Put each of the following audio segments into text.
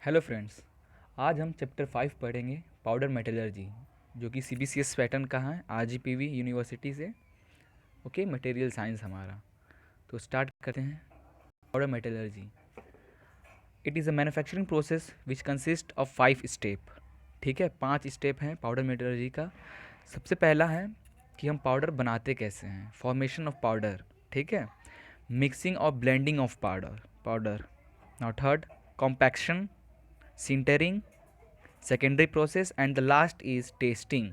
Hello friends. आज हम chapter 5 पढ़ेंगे पाउडर मेटलर्जी, जो कि सीबीसीएस पैटर्न का है आरजीपीवी यूनिवर्सिटी से। ओके, मटेरियल साइंस हमारा। तो स्टार्ट करते हैं। Powder metallurgy, it is a manufacturing process which consist of 5 step. ठीक है, 5 स्टेप हैं पाउडर मेटलर्जी का। सबसे पहला है कि हम पाउडर बनाते कैसे हैं, फॉर्मेशन ऑफ पाउडर। ठीक है, मिक्सिंग और blending of powder. Now third, compaction, sintering, secondary process and the last is testing,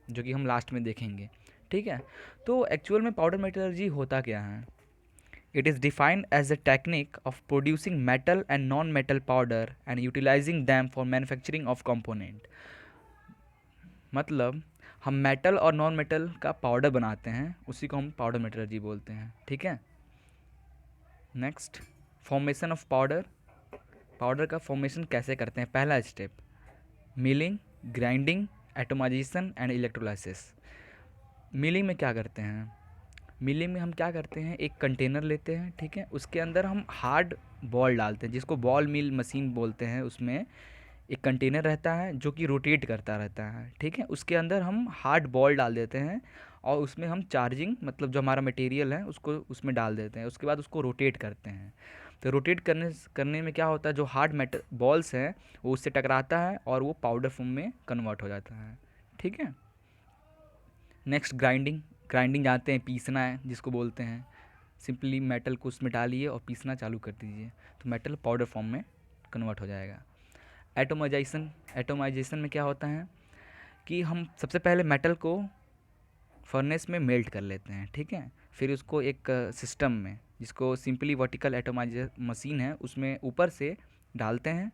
जो कि हम लास्ट में देखेंगे। ठीक है, तो एक्चुअल में पाउडर मेटलर्जी होता क्या है? It is defined as a technique of producing metal and non metal powder and utilising them for manufacturing of component. मतलब हम मेटल और नॉन मेटल का पाउडर बनाते हैं, उसी को हम पाउडर मेटलर्जी बोलते हैं। ठीक है, next, formation of powder. Powder का फॉर्मेशन कैसे करते हैं? पहला step, milling, grinding, atomisation and electrolysis. Milling में क्या करते हैं? मिलिंग में हम क्या करते हैं, एक कंटेनर लेते हैं, ठीक है, उसके अंदर हम हार्ड बॉल डालते हैं, जिसको बॉल मिल मशीन बोलते हैं। उसमें एक कंटेनर रहता है जो कि रोटेट करता रहता है। ठीक है, उसके अंदर हम हार्ड बॉल डाल देते हैं और उसमें हम चार्जिंग, मतलब जो हमारा मटेरियल है उसको उसमें डाल देते हैं। उसके बाद उसको रोटेट करते हैं। तो रोटेट करने में क्या होता है, जो हार्ड मेटल बॉल्स हैं वो उससे टकराता है और वो पाउडर फॉर्म में कन्वर्ट हो जाता है। ठीक है, नेक्स्ट, ग्राइंडिंग। ग्राइंडिंग जानते हैं, पीसना है जिसको बोलते हैं। सिंपली मेटल को उसमें डालिए और पीसना चालू कर दीजिए, तो मेटल पाउडर फॉर्म में कन्वर्ट हो जाएगा। एटोमाइजेशन। एटोमाइजेशन में क्या होता है कि हम सबसे पहले मेटल को फर्नेस में मेल्ट कर लेते हैं। ठीक है, फिर उसको एक सिस्टम में, जिसको सिंपली वर्टिकल एटोमाइजर मशीन है, उसमें ऊपर से डालते हैं।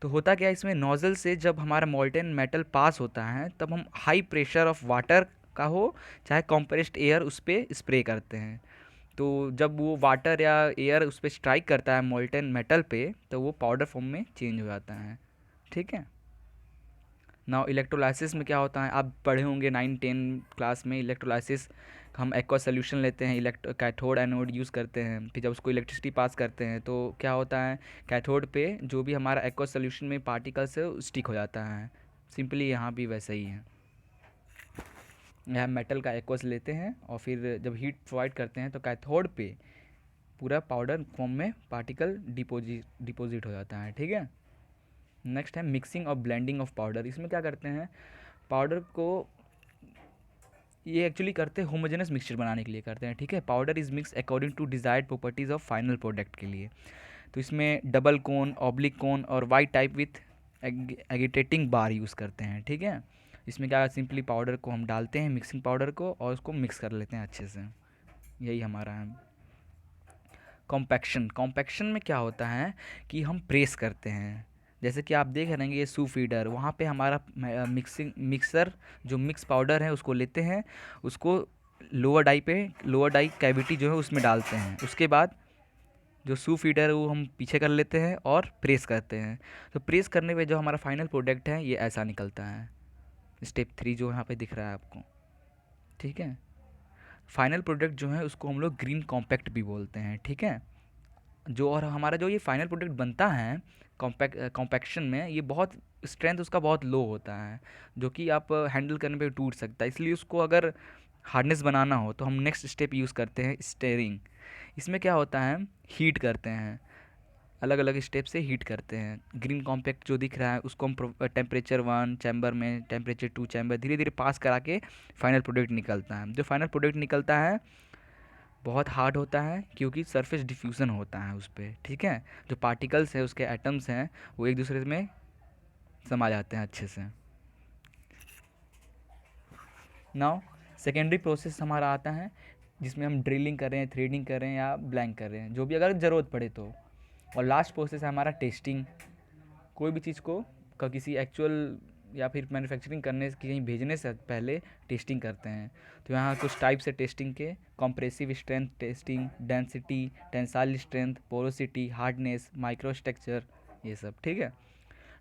तो होता क्या है, इसमें नोज़ल से जब हमारा मोल्टेन मेटल पास होता है तब हम हाई प्रेशर ऑफ वाटर का हो चाहे कंप्रेस्ड एयर उस पर स्प्रे करते हैं। तो जब वो वाटर या एयर उस पर स्ट्राइक करता है मोल्टेन मेटल पे, तो वो पाउडर फॉर्म में चेंज हो जाता है। ठीक है, नाउ इलेक्ट्रोलाइसिस में क्या होता है, आप पढ़े होंगे 9-10 क्लास में। इलेक्ट्रोलाइसिस, हम एक्वा सोल्यूशन लेते हैं, कैथोड एनोड यूज़ करते हैं, फिर जब उसको इलेक्ट्रिसिटी पास करते हैं तो क्या होता है, कैथोड पे जो भी हमारा एक्वा सोल्यूशन में पार्टिकल्स है स्टिक हो जाता है। सिंपली यहाँ भी वैसा ही है। यहाँ मेटल का एक्वस लेते हैं और फिर जब हीट प्रोवाइड करते हैं तो कैथोड पे पूरा पाउडर फॉर्म में पार्टिकल डिपोजिट हो जाता है। ठीक है, नेक्स्ट है मिक्सिंग और ब्लेंडिंग ऑफ पाउडर। इसमें क्या करते हैं, पाउडर को ये एक्चुअली करते हैं होमोजेनस मिक्सचर बनाने के लिए करते हैं। ठीक है, powder is mix according to desired properties of final product के लिए। तो इसमें डबल कोन, ऑब्लिक कोन और Y type with agitating bar use करते हैं। ठीक है, इसमें क्या, सिंपली पाउडर को हम डालते हैं, मिक्सिंग पाउडर को, और उसको मिक्स कर लेते हैं अच्छे से। यही हमारा है। कॉम्पैक्शन। कॉम्पैक्शन में क्या होता है कि हम प्रेस करते हैं। जैसे कि आप देख रहे हैं ये सू फीडर, वहाँ पे हमारा मिक्सर जो मिक्स पाउडर है उसको लेते हैं, उसको लोअर डाई कैविटी जो है उसमें डालते हैं। उसके बाद जो सू फीडर है वो हम पीछे कर लेते हैं और प्रेस करते हैं। तो प्रेस करने पे जो हमारा फाइनल प्रोडक्ट है ये ऐसा निकलता है। स्टेप 3 जो यहाँ पे दिख रहा है आपको। ठीक है, फाइनल प्रोडक्ट जो है उसको हम लोग ग्रीन कॉम्पैक्ट भी बोलते हैं। ठीक है, जो और हमारा जो ये फाइनल प्रोडक्ट बनता है कॉम्पैक्शन में, ये बहुत स्ट्रेंथ उसका बहुत लो होता है, जो कि आप हैंडल करने पे टूट सकता है। इसलिए उसको अगर हार्डनेस बनाना हो तो हम नेक्स्ट स्टेप यूज़ करते हैं, स्टेयरिंग। इसमें क्या होता है, हीट करते हैं, अलग अलग स्टेप से हीट करते हैं। ग्रीन कॉम्पैक्ट जो दिख रहा है उसको हम टेम्परेचर 1 चैम्बर में, टेम्परेचर 2 चैम्बर, धीरे धीरे पास करा के फाइनल प्रोडक्ट निकलता है। जो फाइनल प्रोडक्ट निकलता है बहुत हार्ड होता है, क्योंकि सरफेस डिफ्यूज़न होता है उस पर। ठीक है, जो पार्टिकल्स है उसके एटम्स हैं वो एक दूसरे में समा जाते हैं अच्छे से। नाउ सेकेंडरी प्रोसेस हमारा आता है, जिसमें हम ड्रिलिंग कर रहे हैं, थ्रेडिंग कर रहे हैं या ब्लैंक कर रहे हैं, जो भी अगर ज़रूरत पड़े तो। और लास्ट प्रोसेस है हमारा टेस्टिंग। कोई भी चीज़ को किसी एक्चुअल या फिर मैन्युफैक्चरिंग करने की कहीं भेजने से पहले टेस्टिंग करते हैं। तो यहाँ कुछ टाइप्स है टेस्टिंग के, compressive strength testing, density, tensile strength, porosity, hardness, micro structure, ये सब। ठीक है,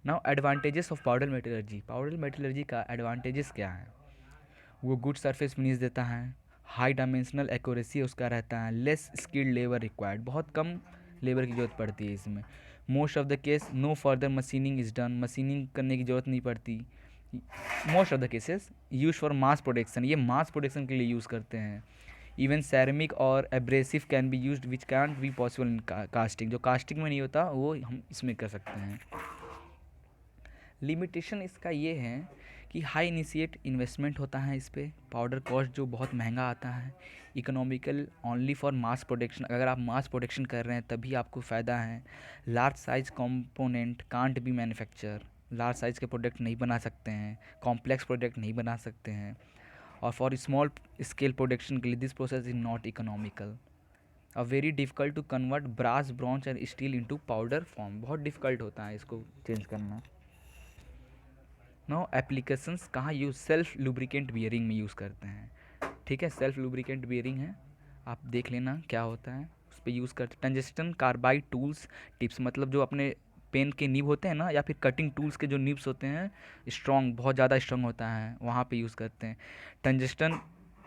now advantages of powder metallurgy. Powder metallurgy का एडवांटेजेस क्या है? वो गुड सरफेस फिनिश देता है, हाई डायमेंशनल एक्यूरेसी उसका रहता है, लेस स्किल्ड लेबर रिक्वायर्ड, बहुत कम लेबर की ज़रूरत पड़ती है इसमें। Most of the case no further machining is done, machining करने की ज़रूरत नहीं पड़ती। Most of the cases use for mass production, ये मास प्रोडक्शन के लिए यूज़ करते हैं। इवन सैरमिक और abrasive can be used which can be possible in casting, जो कास्टिंग में नहीं होता वो हम इसमें कर सकते हैं। लिमिटेशन इसका ये है कि हाई इनिशिएट इन्वेस्टमेंट होता है इस पर, पाउडर कॉस्ट जो बहुत महंगा आता है, economical only for mass production, अगर आप मास प्रोडक्शन कर रहे हैं तभी आपको फ़ायदा है। Large size component can't be manufacture, large size के प्रोडक्ट नहीं बना सकते हैं, कॉम्प्लेक्स प्रोडक्ट नहीं बना सकते हैं। और फॉर स्मॉल स्केल प्रोडक्शन के लिए this process is not economical. A very difficult to convert brass bronze and steel into powder form, बहुत डिफ़िकल्ट होता है इसको चेंज करना। नो एप्लीकेशंस कहाँ यूज़, सेल्फ लुब्रिकेंट बियरिंग में यूज़ करते हैं। ठीक है, सेल्फ लुब्रिकेंट बियरिंग है, आप देख लेना क्या होता है, उस पर यूज़ करते। टंजस्टन कार्बाइड टूल्स टिप्स, मतलब जो अपने पेन के निब होते हैं ना, या फिर कटिंग टूल्स के जो निब्स होते हैं स्ट्रॉन्ग, बहुत ज़्यादा स्ट्रॉन्ग होता है, वहाँ पे यूज़ करते हैं। टंजस्टन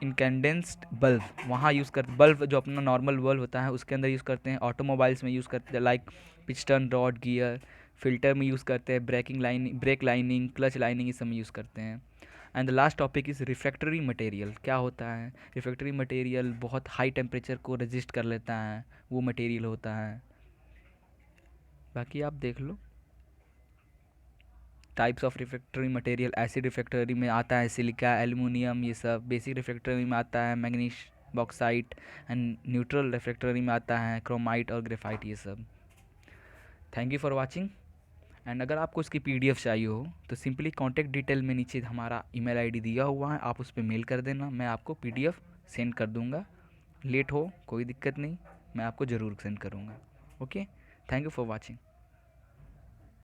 इनकैंडेंस्ड बल्ब, वहाँ यूज़ करते, बल्ब जो अपना नॉर्मल बल्ब होता है उसके अंदर यूज़ करते हैं। ऑटोमोबाइल्स में यूज़ करते हैं, like piston rod gear, filter में यूज़ करते हैं, ब्रेक लाइनिंग, क्लच लाइनिंग, इस सब में यूज़ करते हैं। And the last topic is refractory material, क्या होता है रिफ्रैक्टरी मटेरियल, बहुत हाई टेम्परेचर को रेजिस्ट कर लेता है, वो मटेरियल होता है। बाकी आप देख लो। Types of refractory material, acid refractory में आता है सिलिका, एल्युमिनियम, ये सब। बेसिक रिफ्रैक्टरी में आता है मैग्नीश, बॉक्साइट। एंड न्यूट्रल रिफ्रैक्टरी में आता है क्रोमाइट और ग्रेफाइट, ये सब। Thank you for watching. And अगर आपको इसकी PDF चाहिए हो तो सिंपली कॉन्टैक्ट डिटेल में नीचे हमारा email ID दिया हुआ है, आप उस पर मेल कर देना, मैं आपको PDF सेंड कर दूँगा। लेट हो कोई दिक्कत नहीं, मैं आपको ज़रूर सेंड करूँगा। Okay, thank you for watching.